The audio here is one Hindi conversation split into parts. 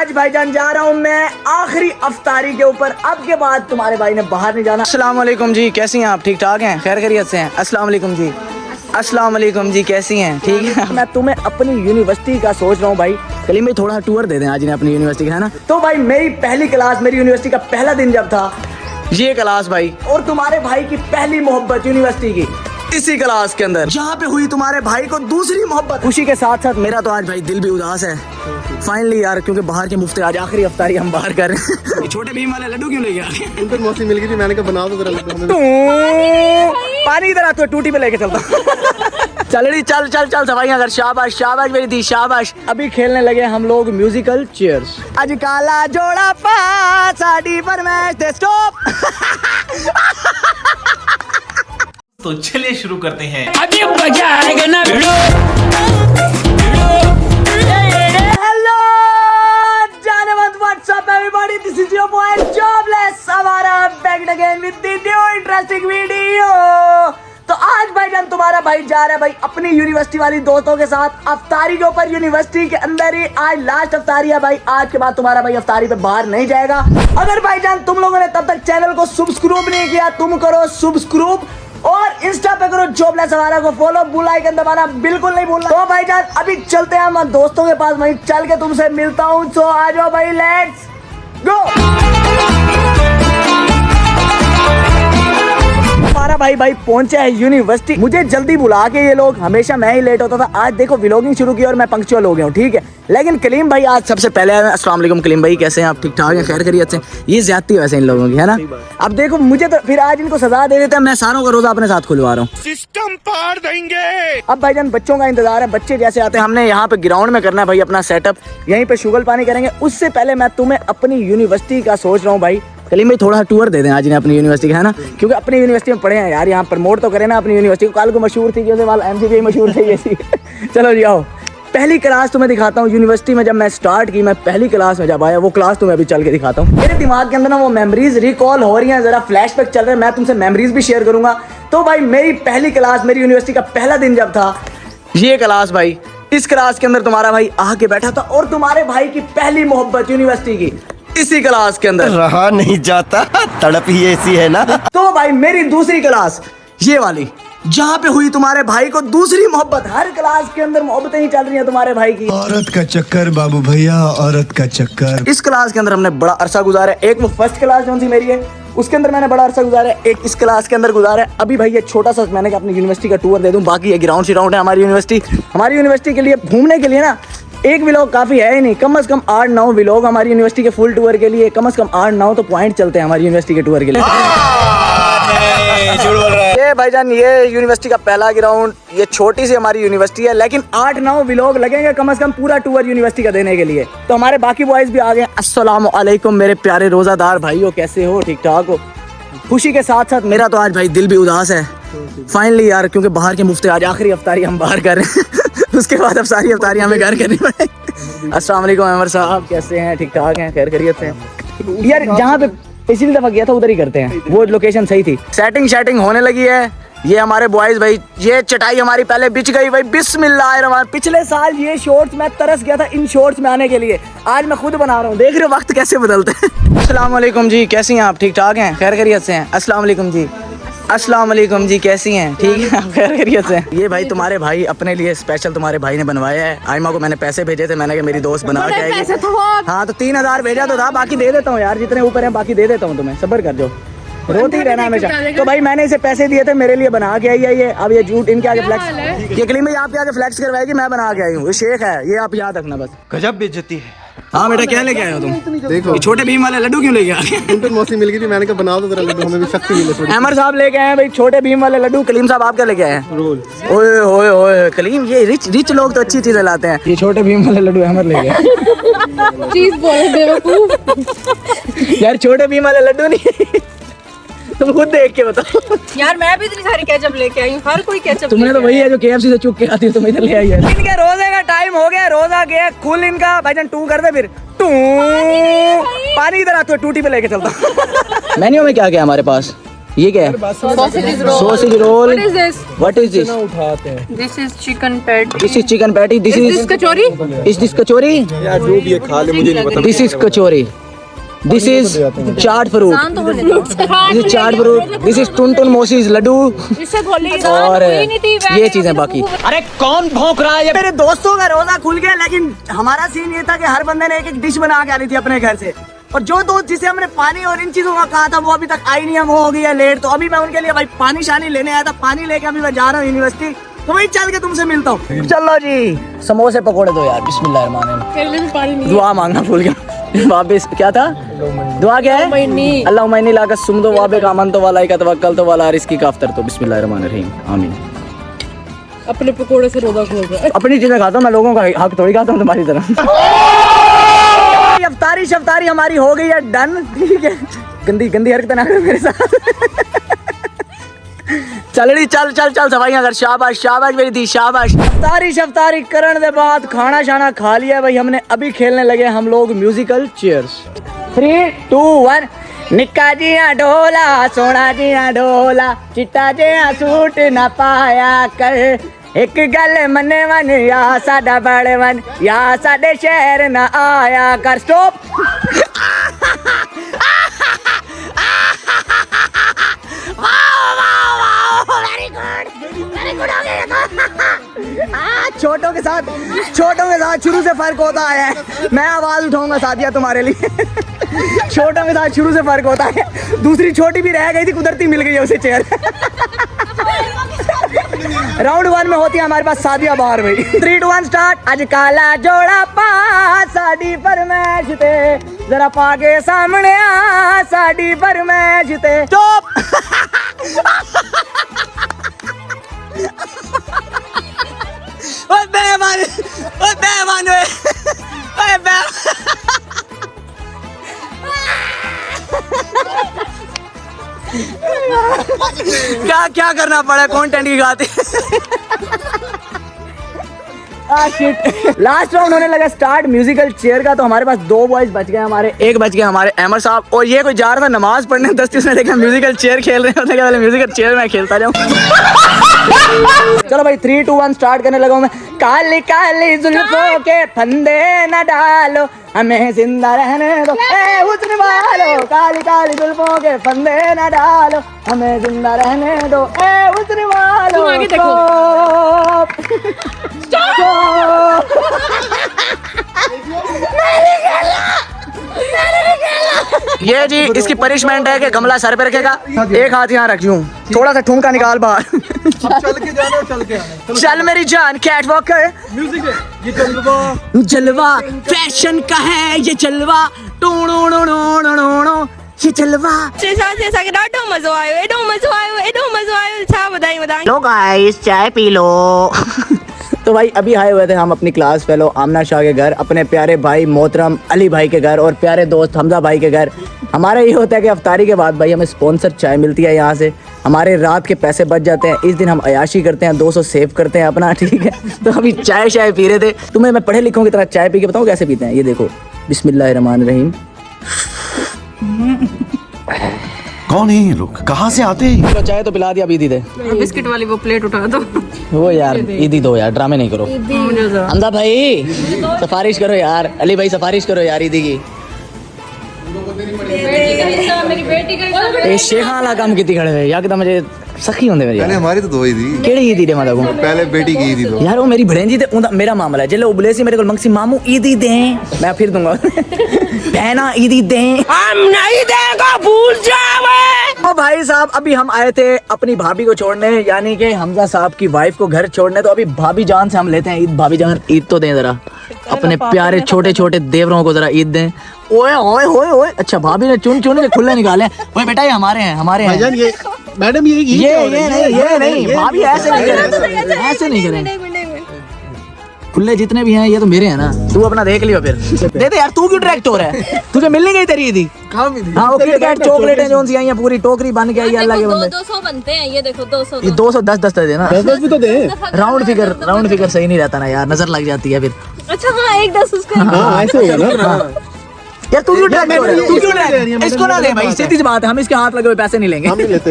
आज भाईजान जा रहा हूँ मैं आखिरी अफ्तारी के ऊपर। अब के बाद तुम्हारे भाई ने बाहर नहीं जाना। अस्सलाम वालेकुम जी, कैसी हैं आप? ठीक ठाक हैं? खैर खैरियत से हैं? अस्सलाम वालेकुम जी। अस्सलाम वालेकुम जी, कैसी हैं? ठीक है। मैं तुम्हें अपनी यूनिवर्सिटी का सोच रहा हूँ भाई। कलीम भाई थोड़ा टूर दे दें आज इन्हें अपनी यूनिवर्सिटी का, है ना? तो भाई मेरी पहली क्लास, मेरी यूनिवर्सिटी का पहला दिन जब था, ये क्लास भाई, और तुम्हारे भाई की पहली मोहब्बत यूनिवर्सिटी की इसी क्लास के अंदर, जहाँ पे हुई तुम्हारे भाई को दूसरी मोहब्बत। खुशी के साथ साथ मेरा तो आज भाई दिल भी उदास है फाइनली यार, क्योंकि बाहर के मुफ्त आज आखिरी अफ्तारी हम बाहर कर रहे हैं। छोटे भीम वाले लड्डू क्यों ले गया? उन पर मौसमी मिल गई थी, मैंने कहा बना दो जरा लड्डू। पानी इधर आते टूटी पे लेके चलता। चल रही चल चल चल सफाइयां कर। शाबाश शाबाश मेरी दी शाबाश। अभी खेलने लगे हम लोग म्यूजिकल चेयर्स। आज काला जोड़ा पास साड़ी पर मैच दे स्टॉप। तो चलिए शुरू करते हैं। अभी मजा आएगा ना भिड़ो। हेलो जानवंत, what's up everybody, this is your boy jobless हमारा back again with the new interesting video. तो आज भाईजान तुम्हारा भाई जा रहा है भाई अपनी यूनिवर्सिटी वाली दोस्तों के साथ अफ्तारी के ऊपर। यूनिवर्सिटी के अंदर ही आज लास्ट अफ्तारी है भाई। आज के बाद तुम्हारा भाई अफ्तारी पे बाहर नहीं जाएगा। अगर भाईजान तुम लोगों ने तब तक चैनल को सब्सक्राइब नहीं किया, तुम करो सब्सक्राइब और इंस्टा पे करो जॉबलेस हमारा को फॉलो, बेल आइकन दबाना बिल्कुल नहीं भूलना। तो भाईजान अभी चलते हैं हम दोस्तों के पास, वहीं चल के तुमसे मिलता हूँ। सो आ जाओ भाई, लेट्स गो। हमारा भाई पहुंचे है यूनिवर्सिटी। मुझे जल्दी बुला के ये लोग, हमेशा मैं ही लेट होता था, आज देखो व्लॉगिंग शुरू की और मैं पंक्चुअल हो गया हूँ, ठीक है। लेकिन कलीम भाई आज सबसे पहले आए। अस्सलाम वालेकुम कलीम भाई, कैसे हैं आप? ठीक ठाक हैं? खैर खैरियत से? ये ज्यादती है वैसे इन लोगों की, है ना? अब देखो मुझे तो फिर आज इनको सजा दे देते हैं। मैं सारों का रोजा अपने साथ खुलवा रहा हूँ, सिस्टम पार देंगे। अब भाईजान बच्चों का इंतजार है। बच्चे जैसे आते हैं, हमने यहाँ पे ग्राउंड में करना है भाई अपना सेटअप, यहीं पे शुगल पानी करेंगे। उससे पहले मैं तुम्हें अपनी यूनिवर्सिटी का सोच रहा हूँ भाई। कलीम भाई थोड़ा टूर दे दें आज इन्हें अपनी यूनिवर्सिटी का, है ना? क्योंकि अपनी यूनिवर्सिटी में पढ़े हैं यार, यहाँ प्रमोट तो करें ना अपनी यूनिवर्सिटी को। कल को मशहूर थी कि MCB मशहूर थी ऐसी। चलो जी आओ, पहली क्लास तुम्हें दिखाता हूँ। यूनिवर्सिटी में जब मैं स्टार्ट की, मैं पहली क्लास में जब आया, वो क्लास तुम्हें अभी चल के दिखाता हूँ। मेरे दिमाग के अंदर ना वो मेमोरीज रिकॉल हो रही हैं, जरा फ्लैशबैक चल रहे हैं। मैं तुमसे मेमोरीज भी शेयर करूंगा। तो भाई मेरी पहली क्लास, मेरी यूनिवर्सिटी का पहला दिन जब था, ये क्लास भाई, इस क्लास के अंदर तुम्हारा भाई आके बैठा था और तुम्हारे भाई की पहली मोहब्बत यूनिवर्सिटी की इसी क्लास के अंदर रहा नहीं जाता, तड़प ही ऐसी है ना। तो भाई मेरी दूसरी क्लास, ये वाली, जहाँ पे हुई तुम्हारे भाई को दूसरी मोहब्बत। हर क्लास के अंदर मोहब्बतें ही चल रही हैं तुम्हारे भाई की। औरत का चक्कर बाबू भैया, औरत का चक्कर। इस क्लास के अंदर हमने बड़ा अरसा गुजारा। एक वो फर्स्ट क्लास जो सी मेरी है, उसके अंदर मैंने बड़ा अरसा गुजारा। एक इस क्लास के अंदर गुजारा। अभी भाई ये छोटा सा मैंने अपनी यूनिवर्सिटी का टूर दे दूं, बाकी ये ग्राउंड श्राउंड है हमारी यूनिवर्सिटी। हमारी यूनिवर्सिटी के लिए घूमने के लिए ना एक व्लॉग काफी है ही नहीं, कम से कम 8-9 व्लॉग हमारी यूनिवर्सिटी के फुल टूर के लिए, कम से कम 8-9 तो पॉइंट चलते हैं हमारी यूनिवर्सिटी के टूर के लिए। ये भाईजान ये यूनिवर्सिटी का पहला ग्राउंड, ये छोटी सी हमारी यूनिवर्सिटी है, लेकिन 8-9 व्लॉग लगेंगे कम से कम पूरा टूर यूनिवर्सिटी का देने के लिए। तो हमारे बाकी बॉयज भी आ गए। अस्सलाम वालेकुम मेरे प्यारे रोजादार भाइयों, कैसे हो? ठीक ठाक हो? खुशी के साथ साथ मेरा तो आज भाई दिल भी उदास है फाइनली यार, क्योंकि बाहर के मुफ्त आज आखिरी अफ्तारी हम बाहर कर रहे हैं। उसके बाद अब सारी अफ्तारी हमें घर करनी पड़ेगी। अस्सलाम वालेकुम अमर साहब, कैसे हैं? ठीक ठाक हैं? खैर खैरियत से? यार जहाँ पे पिछली दफा गया था उधर ही करते हैं, वो लोकेशन सही थी। सेटिंग होने लगी है। ये हमारे बॉयज भाई, ये चटाई हमारी पहले बिछ गई भाई, बिस्मिल्लाह। पिछले साल ये शॉर्ट्स मैं तरस गया था इन शॉर्ट्स में आने के लिए, आज मैं खुद बना रहा हूँ। देख रहे हो वक्त कैसे बदलते हैं। अस्सलाम वालेकुम जी, कैसी हैं आप? ठीक ठाक हैं? खैर खैरियत से हैं? अस्सलाम वालेकुम जी। अस्सलाम वालेकुम जी, कैसी हैं? ठीक है, खैर खैरियत से? ये भाई तुम्हारे भाई अपने लिए स्पेशल तुम्हारे भाई ने बनवाया है। आयमा को मैंने पैसे भेजे थे, मैंने कहा मेरी दोस्त बना के आएगी। हाँ तो 3000 भेजा तो था, बाकी दे देता हूँ यार, जितने ऊपर है बाकी दे देता हूँ तुम्हें, सब्र कर जाओ, रोती ही रहना हमेशा। तो भाई मैंने इसे पैसे दिए थे, मेरे लिए बना के आई है ये। अब ये झूठ इनके आगे फ्लैक्स, ये कलीम भाई आपके आगे फ्लैक्स करवाएगी, मैं बना के आई हूँ। ये शेख है, ये आप याद रखना बस। गजब बेइज्जती है। हाँ बेटा, क्या लेके आए हो तुम? देखो छोटे भीम वाले लड्डू क्यों लेके आए? उन पर मौसमी मिल गई थी, मैंने कहा बना दो जरा लड्डू, हमें भी शक्ति मिले थोड़ी। अमर साहब लेके आए हैं भाई छोटे भीम वाले लड्डू। कलीम साहब आप क्या लेके आए हैं? रोल। ओए ओए ओए कलीम, ये रिच लोग तो अच्छी चीजें लाते हैं। ये छोटे भीम वाले लड्डू अमर ले गए। चीज बोले बेवकूफ। यार छोटे भीम वाले लड्डू नहीं, तुम खुद देख के बताओ। यार मैं भी इतनी सारी केचप लेके आई हूँ, हर कोई केचप। तुमने तो वही है जो KFC से चुक के आती है, तुम इधर ले आई है। इनके रोजे का टाइम हो गया, रोजा गया खुल इनका। भाईजान टू कर दे फिर, पानी इधर आते टूटी पे लेके चलता। मेन्यू में क्या क्या हमारे पास? ये क्या है? Sausage roll. Sausage roll. What is this? What is this? This is chicken patty. This is chicken patty. This Is is this kachori? is this kachori? यार जो भी है खा ले, मुझे नहीं पता। This is kachori. This is chaat fruit. शांत हो जाओ। This is chaat fruit. This is Tuntun मोसीज Laddu इससे खोली और कोई नहीं थी, ये चीजें बाकी। अरे कौन भौंक रहा है? मेरे दोस्तों का रोजा खुल गया, लेकिन हमारा सीन ये था कि हर बंदे ने एक एक डिश बना के आनी थी अपने घर से, और जो दोस्त जिसे हमने पानी और इन चीजों का कहा था वो अभी तक आई नहीं है, वो हो गई है लेट। तो अभी मैं उनके लिए भाई पानी शानी लेने आया था, पानी लेके अभी मैं जा रहा हूँ यूनिवर्सिटी, तो वही चल के तुमसे मिलता हूँ। चलो जी, समोसे पकोड़े दो यार, बिस्मिल्लाहिर्रहमानिर्रहीम। मेरे लिए भी पानी नहीं। दुआ मांगना भूल गया वापिस, क्या था दुआ क्या है? अल्लाह मैनी लाका सुम दो वाबे का मन तो वाला का तवक्कल तो वाला रिस्की का अफ्तर तो बिस्मिल्लाहिर्रहमानिर्रहीम आमीन। अपने पकोड़े से रोजा खोल रहा है। अपनी चीजें खाता हूँ मैं, लोगों का हक थोड़ी खाता हूँ तुम्हारी तरह। अफ्तारी शफ्तारी हमारी हो गई है डन, ठीक है। गंदी गंदी हरकत ना करो मेरे साथ। चलड़ी चल चल चल सफाइयां कर, शाबाश शाबाश मेरी दी शाबाश। अफ्तारी शफ्तारी करने के बाद खाना शाना खा लिया भाई हमने, अभी खेलने लगे हम लोग म्यूजिकल चेयर्स। 3 2 1। निक्का जिया ढोला सोना जिया ढोला चिट्टा जिया सूट ना पाया कर, एक गल मने मन या साडा बड़े मन या साडे शहर ना आया कर। स्टॉप। छोटों के साथ शुरू से फर्क होता है, मैं आवाज उठाऊंगा सादिया तुम्हारे लिए। छोटों के साथ शुरू से फर्क होता है, दूसरी छोटी भी रह गई थी, कुदरती मिल गई है उसे चेयर। राउंड 1 में होती है हमारे पास सादिया बाहर भाई। 3 2 1 स्टार्ट। आज काला जोड़ा पा साड़ी फरमाइश ते, जरा पाके सामने आ साड़ी फरमाइश ते। स्टॉप। ओए बेईमान, ओए बेईमान, ओए क्या क्या करना पड़ा कंटेंट की खातिर। लास्ट राउंड होने लगा स्टार्ट म्यूजिकल चेयर का, तो हमारे पास 2 बॉयज बच गए हमारे, एक बच गए हमारे अहमद साहब, और ये कोई जा रहा था नमाज पढ़ने, 10 उसने देखा म्यूजिकल चेयर खेल रहे होते, पहले म्यूजिकल चेयर में खेलता जाऊं। चलो भाई 3 2 1 स्टार्ट करने लगा हूं मैं। काली काली जुल्फों के फंदे न डालो, हमें जिंदा रहने दो ए हुस्न वालो, काली काली जुल्फों के फंदे न डालो, हमें जिंदा रहने दो ए हुस्न वालो। तुम आगे देखो। ये जी इसकी पनिशमेंट है कि गमला सर पे रखेगा, एक हाथ यहाँ रखी हूँ, थोड़ा सा ठुमका निकाल बाहर। चल के जाना और चल के आना। चल मेरी जान कैट वॉकर। म्यूजिक है ये जलवा। जलवा फैशन का है ये जलवा, टोणो no no no no no ये जलवा। जैसा कि ॾाढो मज़ो आयो, एॾो मज़ो आयो, एॾो मज़ो आयो, छा ॿुधायूं। लो गाइस चाय पी लो। तो भाई अभी आए हुए थे हम अपनी क्लास फेलो आमना शाह के घर, अपने प्यारे भाई मोहतरम अली भाई के घर और प्यारे दोस्त हमजा भाई के घर। हमारा ये होता है कि अफ्तारी के बाद भाई हमें स्पॉन्सर चाय मिलती है यहाँ से, हमारे रात के पैसे बच जाते हैं। इस दिन हम अयाशी करते हैं, 200 सेव करते हैं अपना, ठीक है। तो अभी चाय शाय पी रहे थे, तुम्हें मैं पढ़े लिखों की तरह चाय पी के बताऊँ कैसे पीते हैं। ये देखो बिस्मिल्लाहिर्रहमानिर्रहीम। कौन है ये लोग, कहाँ से आते हैं? चलो चाय तो पिला दिया, अभी ईदी दे। बिस्किट वाली वो प्लेट उठा दो। वो यार ईदी दो यार, ड्रामे नहीं करो। हमजा भाई सिफारिश करो यार, अली भाई सिफारिश करो यार ईदी की। मेरी बेटी का ये शेखा वाला काम कितनी खड़े हुए यार, मुझे सखी होंदे मेरी पहले हमारी तो 2 ही थी। केड़ी ईदी दे माता को? पहले बेटी की थी तो यार वो मेरी भड़ेंजी ते उंदा मेरा मामला है, जेले उबले सी मेरे को मंगसी मामू ईदी दे, मैं फिर दूंगा बहना ईदी दे, हम नहीं देगा, भूल जावे। ओ भाई साहब अभी हम आए थे अपनी भाभी को छोड़ने, यानी कि हमजा साहब की वाइफ को घर छोड़ने। तो अभी भाभी जान से हम लेते हैं ईद। भाभी जान ईद तो दें जरा, अपने प्यारे छोटे छोटे देवरों को जरा ईद दें। ओए ओए ओए ओए, अच्छा भाभी ने चुन चुन के खुले निकाले। ओए बेटा ये हमारे हैं, हमारे हैं। भाईजान ये मैडम ये नहीं भाभी ऐसे नहीं करें, ऐसे नहीं करें। खुले जितने भी हैं ये तो मेरे हैं ना, तू अपना देख लियो फिर। दे दे यार, तू क्यों ट्रैक्ट हो रहा है? तुझे मिलने गई तेरी ईदी? हाँ वो किटकैट चॉकलेटें जो सी आई हैं पूरी टोकरी बन के आई है अल्लाह के बंदे। 200 बनते हैं ये देखो, 200 ये 210 दे देना। 10 भी तो दे। राउंड फिगर सही नहीं रहता ना यार, नजर लग जाती है फिर। अच्छा हाँ 1 10 उसका। हाँ ऐसे होगा ना। यार तू क्यों यार, ट्रैक मैंने तू क्यों इसको नहीं लेनी है, इसको ना मैंने ले भाई, बात है। सीधी सी बात है, हम इसके हाथ लगे हुए पैसे नहीं लेंगे। हम नहीं लेते,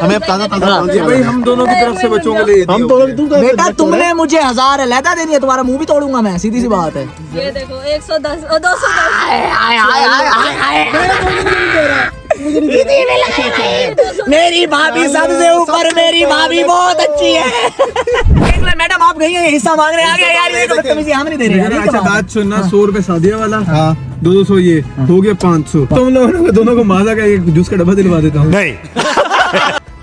हमें अब ताजा ताजा भाई हम दोनों की तरफ से बच्चों के लिए हम दोनों तुम बेटा तुमने मुझे 1000 अलहदा देनी है, तुम्हारा मुंह भी तोड़ूंगा मैं, सीधी सी बात है। ये देखो 110 और 210 मेरी भाभी सबसे ऊपर, मेरी भाभी बहुत अच्छी है। देख ले मैडम, आप गई हैं हिस्सा मांग रहे हैं, आगे यार ये तो बदतमीजी हम नहीं दे रहे यार, ये अच्छा क्या बात है? बात सुनना, 100 रुपए शादिया वाला, हाँ 200 ये हो गया 500। तुम लोगों दोनों को माजा का एक जूस का डब्बा दिलवा देता हूँ।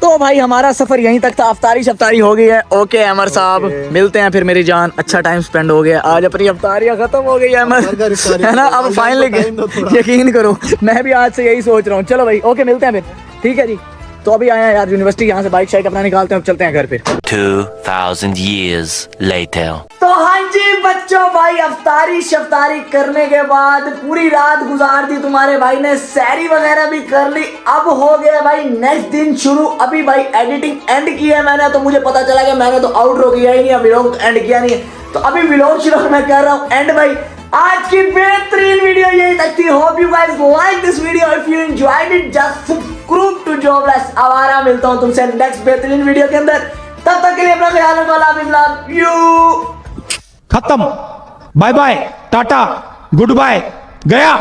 तो भाई हमारा सफर यहीं तक था, अफ्तारी शफ्तारी हो गई है। ओके अमर साहब, मिलते हैं फिर मेरी जान, अच्छा टाइम स्पेंड हो गया आज, अपनी अफ्तारियाँ खत्म हो गई है अमर, है ना। अब फाइनली यकीन करो मैं भी आज से यही सोच रहा हूँ। चलो भाई ओके, मिलते हैं फिर, ठीक है जी। तो अभी आए हैं यार यूनिवर्सिटी, यहाँ से बाइक शाइक अपना निकालते हैं, अब चलते हैं घर पे। 2000 years later. तो हाँ जी बच्चों, भाई अफ्तारी शफ्तारी करने के बाद पूरी रात गुजार दी तुम्हारे भाई ने, सैरी वगैरह भी कर ली। अब हो गया भाई नेक्स्ट दिन शुरू। अभी भाई एडिटिंग एंड की है मैंने, तो मुझे पता चला कि मैंने तो आउटरो किया ही नहीं है, व्लॉग तो एंड किया नहीं है, तो अभी व्लॉग शुरू मैं कर रहा हूँ एंड। भाई आज की बेहतरीन वीडियो यही तक थी। Hope you guys like this video, if you enjoyed it just subscribe to Jobless Awara. मिलता हूँ तुमसे नेक्स्ट बेहतरीन वीडियो के अंदर, तब तक के लिए अपना ख्याल रखो, लव यू। खत्म, bye bye, tata, good bye, गया।